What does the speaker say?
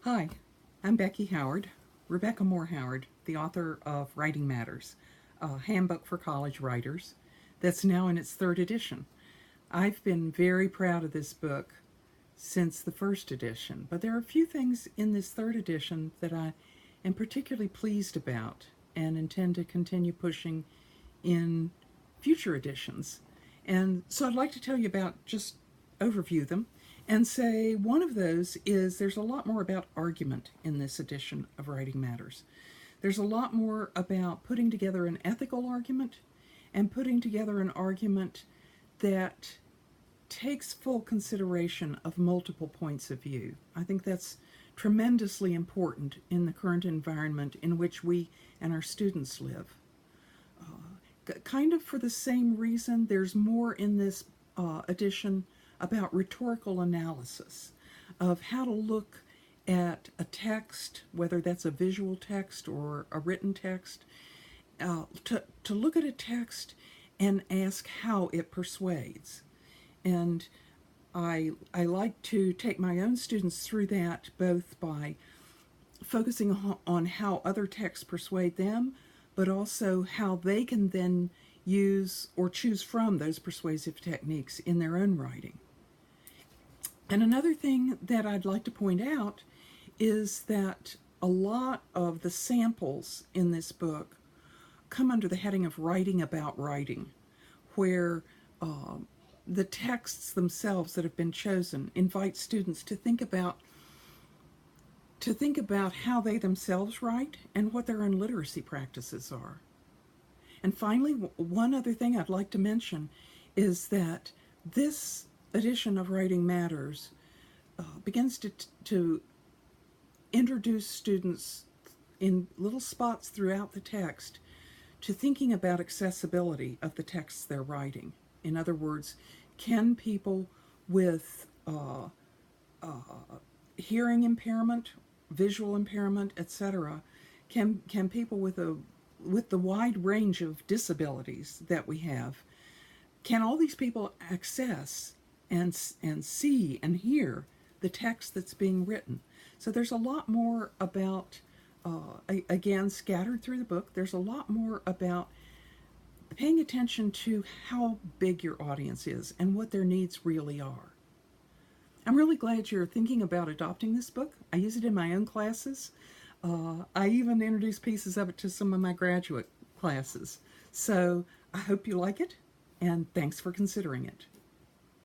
Hi, I'm Becky Howard, Rebecca Moore Howard, the author of Writing Matters, a handbook for college writers that's now in its third edition. I've been very proud of this book since the first edition, but there are a few things in this third edition that I am particularly pleased about and intend to continue pushing in future editions. And so I'd like to tell you about, just overview them, and say one of those is there's a lot more about argument in this edition of Writing Matters. There's a lot more about putting together an ethical argument and putting together an argument that takes full consideration of multiple points of view. I think that's tremendously important in the current environment in which we and our students live. Kind of for the same reason, there's more in this edition about rhetorical analysis of how to look at a text, whether that's a visual text or a written text, to look at a text and ask how it persuades. And I like to take my own students through that, both by focusing on how other texts persuade them, but also how they can then use or choose from those persuasive techniques in their own writing. And another thing that I'd like to point out is that a lot of the samples in this book come under the heading of writing about writing, where the texts themselves that have been chosen invite students to think about how they themselves write and what their own literacy practices are. And finally, one other thing I'd like to mention is that this edition of Writing Matters begins to introduce students in little spots throughout the text to thinking about accessibility of the texts they're writing. In other words, can people with hearing impairment, visual impairment, etc., can people with the wide range of disabilities that we have, can all these people access and see and hear the text that's being written? So there's a lot more about, again, scattered through the book, there's a lot more about paying attention to how big your audience is and what their needs really are. I'm really glad you're thinking about adopting this book. I use it in my own classes. I even introduce pieces of it to some of my graduate classes. So I hope you like it, and thanks for considering it.